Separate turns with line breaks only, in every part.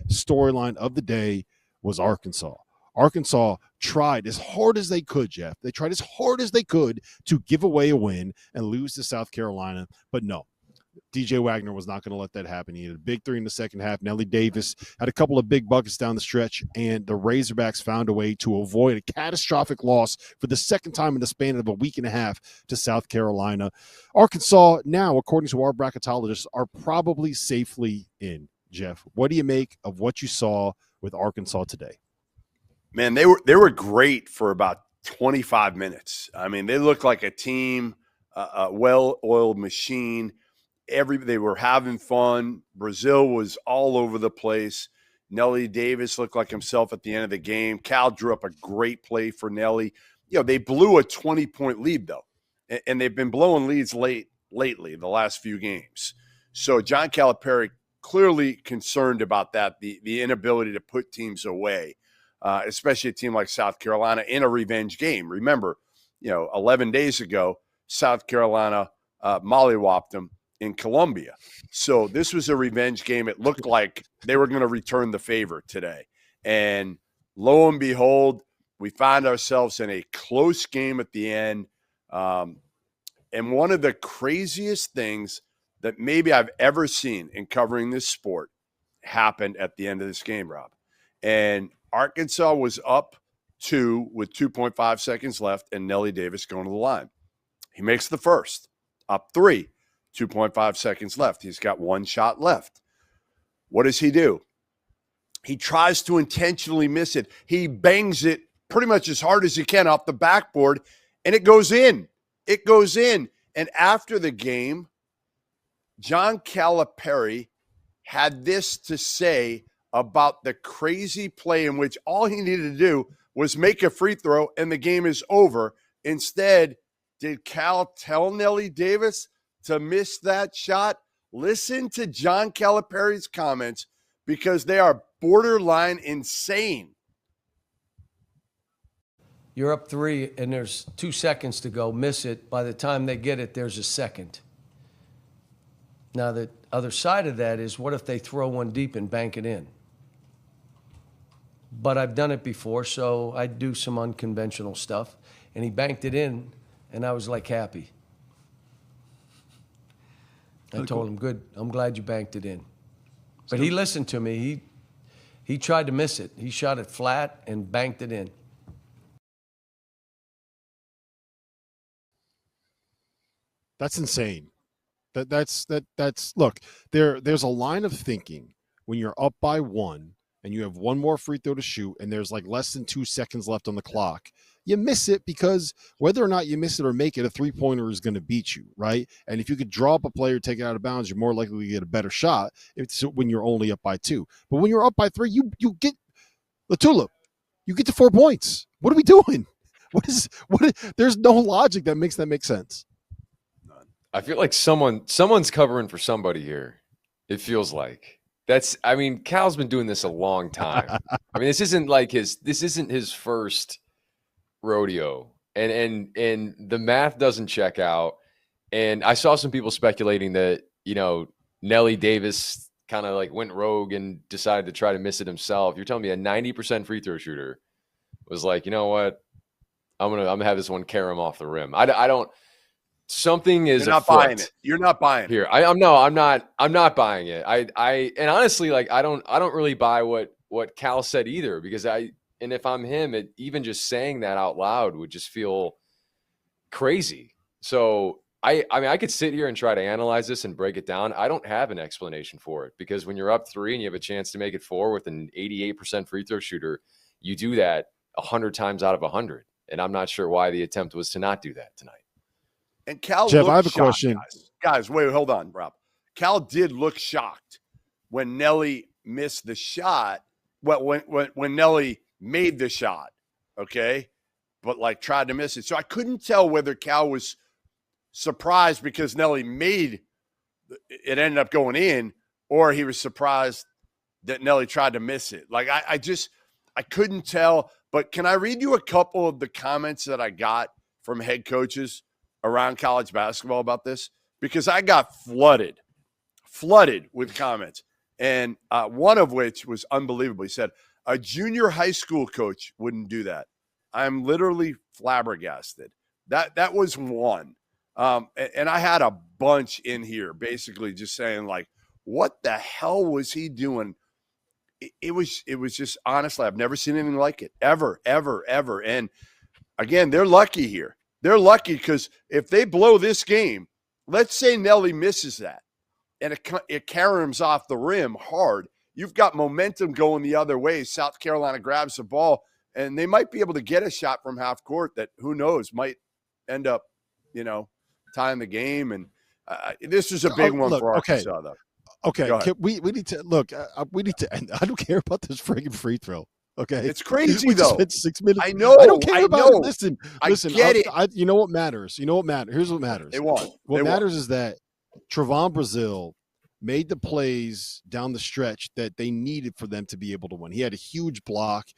storyline of the day was Arkansas. Arkansas tried as hard as they could, Jeff. They tried as hard as they could to give away a win and lose to South Carolina, but no. DJ Wagner was not going to let that happen. He had a big 3 in the second half. Nelly Davis had a couple of big buckets down the stretch, and the Razorbacks found a way to avoid a catastrophic loss for the second time in the span of a week and a half to South Carolina. Arkansas now, according to our bracketologists, are probably safely in. Jeff, what do you make of what you saw with Arkansas today?
Man, they were great for about 25 minutes. I mean, they looked like a team, a well-oiled machine. They were having fun. Brazil was all over the place. Nelly Davis looked like himself at the end of the game. Cal drew up a great play for Nelly. They blew a 20-point lead, though, and they've been blowing leads lately, the last few games. So John Calipari clearly concerned about that, the inability to put teams away, especially a team like South Carolina in a revenge game. Remember, 11 days ago, South Carolina mollywopped them in Columbia. So this was a revenge game. It looked like they were going to return the favor today. And lo and behold, we find ourselves in a close game at the end. And one of the craziest things that maybe I've ever seen in covering this sport happened at the end of this game, Rob. And Arkansas was up 2 with 2.5 seconds left, and Nelly Davis going to the line. He makes the first, up 3. 2.5 seconds left. He's got 1 shot left. What does he do? He tries to intentionally miss it. He bangs it pretty much as hard as he can off the backboard, and it goes in. It goes in. And after the game, John Calipari had this to say about the crazy play in which all he needed to do was make a free throw and the game is over. Instead, did Cal tell Nelly Davis to miss that shot? Listen to John Calipari's comments because they are borderline insane.
You're up 3 and there's 2 seconds to go. Miss it. By the time they get it, there's a second. Now, the other side of that is what if they throw one deep and bank it in? But I've done it before, so I do some unconventional stuff. And he banked it in, and I was like happy. I told him, good, I'm glad you banked it in. But he listened to me. He tried to miss it. He shot it flat and banked it in.
That's insane. That's look, there's a line of thinking when you're up by 1 and you have 1 more free throw to shoot and there's like less than 2 seconds left on the clock. You miss it because whether or not you miss it or make it, a three-pointer is going to beat you, right? And if you could draw up a play or take it out of bounds, you're more likely to get a better shot when you're only up by 2. But when you're up by 3, you get the tulip. You get to 4 points. What are we doing? There's no logic that makes sense.
I feel like someone's covering for somebody here. It feels like Cal's been doing this a long time. I mean, this isn't his first rodeo, and the math doesn't check out. And I saw some people speculating that Nelly Davis kind of like went rogue and decided to try to miss it himself. You're telling me a 90% free throw shooter was like, you know what, I'm gonna have this one carry him off the rim. I don't. Something is
You're not buying it. You're not buying it.
Here. I'm not buying it. And honestly, like I don't really buy what Cal said either, because and if I'm him, even just saying that out loud would just feel crazy. So I mean, I could sit here and try to analyze this and break it down. I don't have an explanation for it, because when you're up 3 and you have a chance to make it 4 with an 88% free throw shooter, you do that 100 times out of 100. And I'm not sure why the attempt was to not do that tonight.
And Cal
Jeff,
looked
I have a
shocked,
question.
Guys, wait, hold on, Rob. Cal did look shocked when Nelly missed the shot. When Nelly made the shot, okay, but like tried to miss it. So I couldn't tell whether Cal was surprised because Nelly made it, ended up going in, or he was surprised that Nelly tried to miss it. Like I couldn't tell. But can I read you a couple of the comments that I got from head coaches around college basketball about this? Because I got flooded with comments. And one of which was unbelievable. He said, a junior high school coach wouldn't do that. I'm literally flabbergasted. That was one. And I had a bunch in here basically just saying, like, what the hell was he doing? It was just, honestly, I've never seen anything like it, ever. And again, they're lucky here. They're lucky because if they blow this game, let's say Nelly misses that and it caroms off the rim hard, you've got momentum going the other way. South Carolina grabs the ball, and they might be able to get a shot from half court that, who knows, might end up, tying the game. And this is a big one for Arkansas, though.
Okay, we need to look. We need to end. I don't care about this friggin' free throw. Okay,
it's crazy
we
though.
Just spent 6 minutes.
I know.
I don't care about it. Listen.
I get it.
You know what matters. Here's what matters.
They won.
What matters is that Trevon Brazile made the plays down the stretch that they needed for them to be able to win. He had a huge block.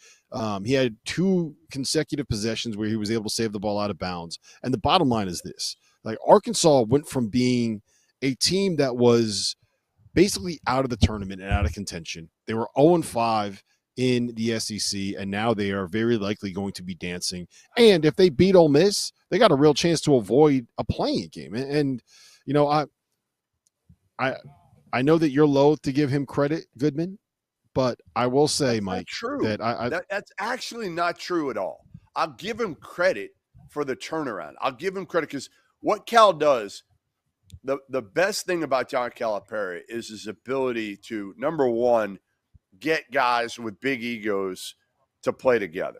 He had 2 consecutive possessions where he was able to save the ball out of bounds. And the bottom line is this: like, Arkansas went from being a team that was basically out of the tournament and out of contention. They were 0-5 in the SEC, and now they are very likely going to be dancing. And if they beat Ole Miss, they got a real chance to avoid a playing game. And I know that you're loath to give him credit, Goodman, but I will say, Mike, that
that's actually not true at all. I'll give him credit for the turnaround. I'll give him credit because what Cal does, the best thing about John Calipari is his ability to, number one, get guys with big egos to play together.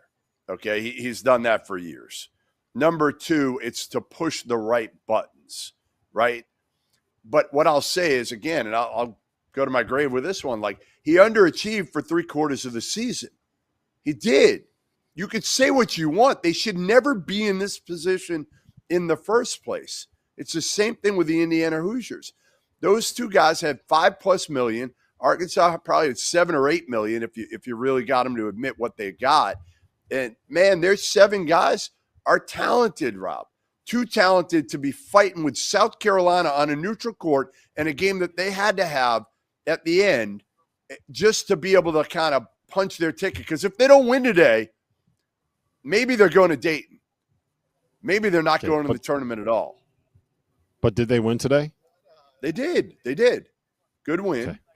Okay, he's done that for years. Number two, it's to push the right buttons, right? But what I'll say is, again, and I'll go to my grave with this one, like, he underachieved for 3/4 of the season. He did. You could say what you want. They should never be in this position in the first place. It's the same thing with the Indiana Hoosiers. Those 2 guys had $5+ million. Arkansas probably had $7 or $8 million if you really got them to admit what they got. And man, their 7 guys are talented, Rob. Too talented to be fighting with South Carolina on a neutral court in a game that they had to have at the end just to be able to kind of punch their ticket. Because if they don't win today, maybe they're going to Dayton. Maybe they're not going to the tournament at all.
But did they win today?
They did. Good win.
Okay.